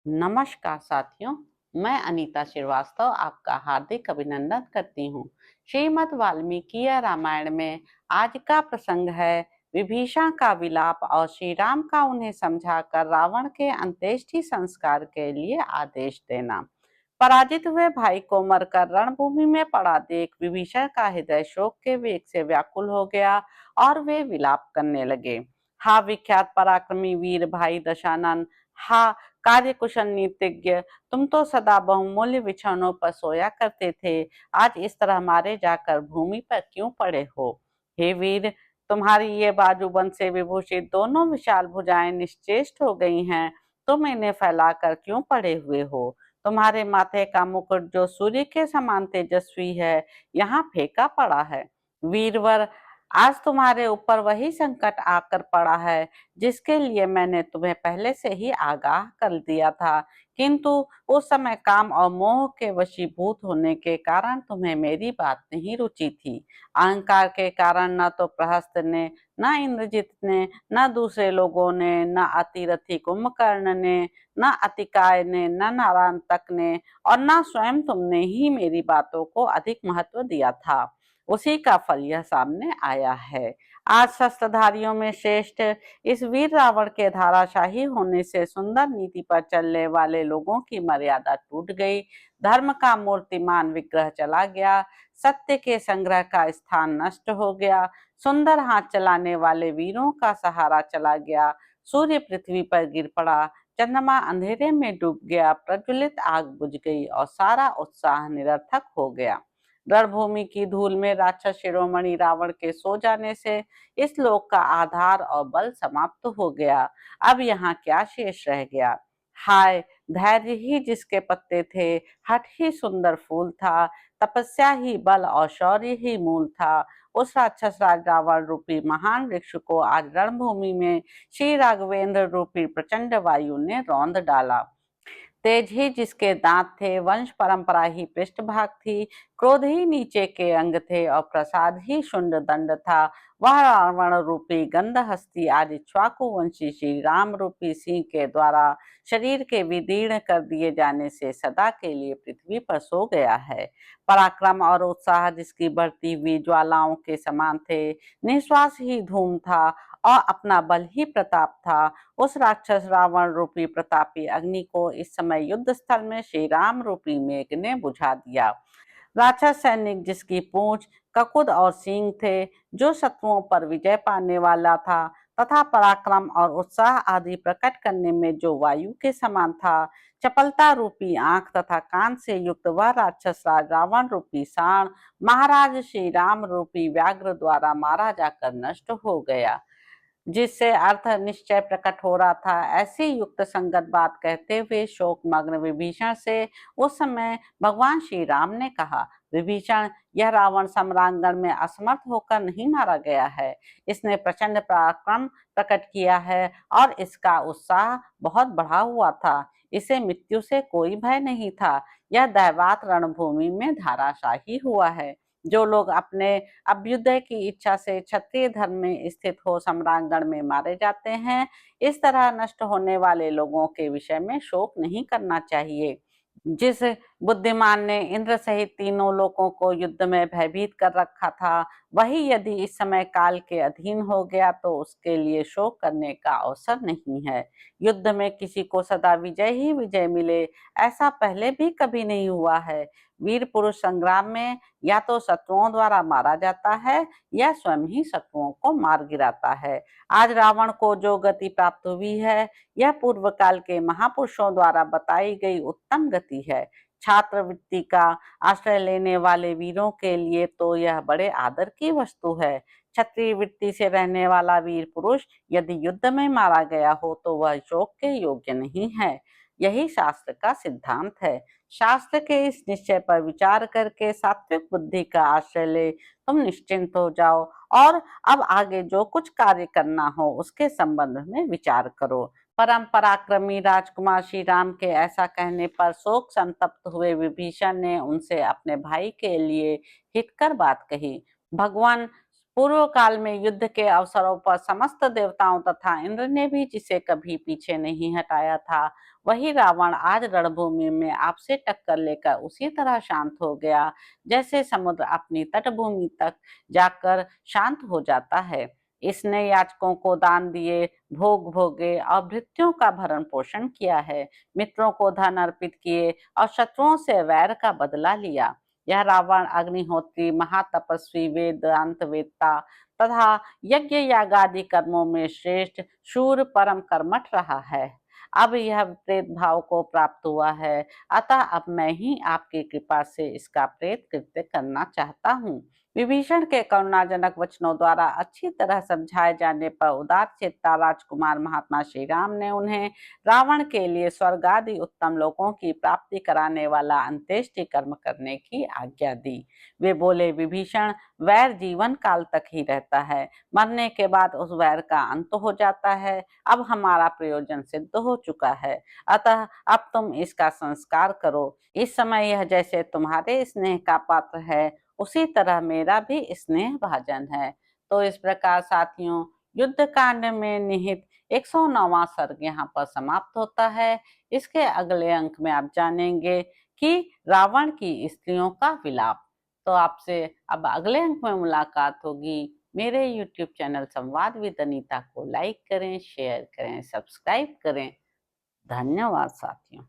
नमस्कार साथियों, मैं अनीता श्रीवास्तव आपका हार्दिक अभिनंदन करती हूँ। श्रीमद् वाल्मीकि रामायण में आज का प्रसंग है विभीषण का विलाप और श्री राम का उन्हें समझाकर रावण के अंत्येष्टि संस्कार के लिए आदेश देना। पराजित हुए भाई को मरकर रणभूमि में पड़ा देख विभीषण का हृदय शोक के वेग से व्याकुल हो गया और वे विलाप करने लगे। हा विख्यात पराक्रमी वीर भाई दशानन, हा कार्य कुशल नीतिज्ञ, तुम तो सदा बहुमूल्य बिछौनों पर सोया करते थे, आज इस तरह मारे जाकर भूमि पर क्यों पड़े हो? हे वीर, तुम्हारी ये बाजूबंद से विभूषित दोनों विशाल भुजाएं निश्चेष्ट हो गई हैं, तुम इन्हें फैलाकर क्यों पड़े हुए हो? तुम्हारे माथे का मुकुट जो सूर्य के समान तेजस्वी है, यहाँ फेंका पड़ा है। वीरवर, आज तुम्हारे ऊपर वही संकट आकर पड़ा है जिसके लिए मैंने तुम्हें पहले से ही आगाह कर दिया था, किंतु उस समय काम और मोह के वशीभूत होने के कारण तुम्हें मेरी बात नहीं रुची थी। अहंकार के कारण न तो प्रहस्त ने, न इंद्रजित ने, न दूसरे लोगों ने, न अतिरथी कुंभकर्ण ने, न अतिकाय ने, न नारायणतक ने और न स्वयं तुमने ही मेरी बातों को अधिक महत्व दिया था। उसी का फल यह सामने आया है। आज शस्त्रधारियों में श्रेष्ठ इस वीर रावण के धाराशाही होने से सुंदर नीति पर चलने वाले लोगों की मर्यादा टूट गई, धर्म का मूर्तिमान विग्रह चला गया, सत्य के संग्रह का स्थान नष्ट हो गया, सुंदर हाथ चलाने वाले वीरों का सहारा चला गया, सूर्य पृथ्वी पर गिर पड़ा, चंद्रमा अंधेरे में डूब गया, प्रज्वलित आग बुझ गई और सारा उत्साह निरर्थक हो गया। रणभूमि की धूल में राक्षस शिरोमणि रावण के सो जाने से इस लोक का आधार और बल समाप्त हो गया। अब यहाँ क्या शेष रह गया? हाय, धैर्य ही जिसके पत्ते थे, हठ ही सुंदर फूल था, तपस्या ही बल और शौर्य ही मूल था, उस राक्षस राज रावण रूपी महान वृक्ष को आज रणभूमि में श्री राघवेंद्र रूपी प्रचंड वायु ने रौंद डाला। तेज ही जिसके दांत थे, वंश परंपरा ही पृष्ठभाग थी, क्रोध ही नीचे के अंग थे और प्रसाद ही शुंड दंड था, वह रावण रूपी गंध हस्ती आज इक्ष्वाकु वंशी श्री राम रूपी सिंह के द्वारा शरीर के विदीर्ण कर दिए जाने से सदा के लिए पृथ्वी पर सो गया है। पराक्रम और उत्साह जिसकी बढ़ती हुई ज्वालाओं के समान थे, निश्वास ही धूम था और अपना बल ही प्रताप था, उस राक्षस रावण रूपी प्रतापी अग्नि को इस समय युद्ध स्थल में श्री राम रूपी मेघ ने बुझा दिया। राक्षस सैनिक जिसकी पूंछ, ककुद और सींग थे, जो शत्रुओं पर विजय पाने वाला था तथा पराक्रम और उत्साह आदि प्रकट करने में जो वायु के समान था, चपलता रूपी आंख तथा कान से युक्त वह राक्षस राज रावण रूपी सांड महाराज श्री राम रूपी व्याघ्र द्वारा मारा जाकर नष्ट हो गया। जिससे अर्थ निश्चय प्रकट हो रहा था, ऐसी युक्त संगत बात कहते हुए शोक मग्न विभीषण से उस समय भगवान श्री राम ने कहा, विभीषण, यह रावण सम्रांगण में असमर्थ होकर नहीं मारा गया है, इसने प्रचंड पराक्रम प्रकट किया है और इसका उत्साह बहुत बढ़ा हुआ था, इसे मृत्यु से कोई भय नहीं था, यह दैवात रणभूमि में धाराशाही हुआ है। जो लोग अपने अभ्युदय की इच्छा से क्षत्रिय धर्म में स्थित हो सम्रांगण में मारे जाते हैं, इस तरह नष्ट होने वाले लोगों के विषय में शोक नहीं करना चाहिए। जिस बुद्धिमान ने इंद्र सहित तीनों लोकों को युद्ध में भयभीत कर रखा था, वही यदि इस समय काल के अधीन हो गया तो उसके लिए शोक करने का अवसर नहीं है। युद्ध में किसी को सदा विजय ही विजय मिले, ऐसा पहले भी कभी नहीं हुआ है। वीर पुरुष संग्राम में या तो शत्रुओं द्वारा मारा जाता है या स्वयं ही शत्रुओं को मार गिराता है। आज रावण को जो गति प्राप्त हुई है, यह पूर्व काल के महापुरुषों द्वारा बताई गई उत्तम गति है। छात्रवृत्ति का आश्रय लेने वाले वीरों के लिए तो यह बड़े आदर की वस्तु है। क्षत्रिय वृत्ति से रहने वाला वीर पुरुष यदि युद्ध में मारा गया हो तो वह शोक के योग्य नहीं है। यही शास्त्र का सिद्धांत है। शास्त्र के इस निश्चय पर विचार करके सात्विक बुद्धि का आश्रय ले तुम निश्चिंत हो जाओ और अब आगे जो कुछ कार्य करना हो उसके संबंध में विचार करो। परम पराक्रमी राजकुमार श्री राम के ऐसा कहने पर शोक संतप्त हुए विभीषण ने उनसे अपने भाई के लिए हितकर बात कही। भगवान, पूर्व काल में युद्ध के अवसरों पर समस्त देवताओं तथा इंद्र ने भी जिसे कभी पीछे नहीं हटाया था, वही रावण आज रणभूमि में आपसे टक्कर लेकर उसी तरह शांत हो गया जैसे समुद्र अपनी तटभूमि तक जाकर शांत हो जाता है। इसने याचकों को दान दिए, भोग भोगे और भृत्यों का भरण पोषण किया है, मित्रों को धन अर्पित किए और शत्रुओं से वैर का बदला लिया। यह रावण अग्निहोत्री, महातपस्वी, वेदांत वेत्ता तथा यज्ञ यागादि कर्मों में श्रेष्ठ, शूर, परम कर्मठ रहा है। अब यह प्रेत भाव को प्राप्त हुआ है, अतः अब मैं ही आपकी कृपा से इसका प्रेत कृत्य करना चाहता हूँ। विभीषण के करुणाजनक वचनों द्वारा अच्छी तरह समझाए जाने पर उदार चेता राजकुमार महात्मा श्री राम ने उन्हें रावण के लिए स्वर्ग आदि उत्तम लोकों की प्राप्ति कराने वाला अंत्येष्टि कर्म करने की आज्ञा दी। वे बोले, विभीषण, वैर जीवन काल तक ही रहता है, मरने के बाद उस वैर का अंत हो जाता है। अब हमारा प्रयोजन सिद्ध हो चुका है, अतः अब तुम इसका संस्कार करो। इस समय यह जैसे तुम्हारे स्नेह का पात्र है, उसी तरह मेरा भी स्नेह भाजन है। तो इस प्रकार साथियों, युद्ध कांड में निहित 109वां सर्ग यहाँ पर समाप्त होता है। इसके अगले अंक में आप जानेंगे कि रावण की स्त्रियों का विलाप। तो आपसे अब अगले अंक में मुलाकात होगी। मेरे YouTube चैनल संवाद विद अनीता को लाइक करें, शेयर करें, सब्सक्राइब करें। धन्यवाद साथियों।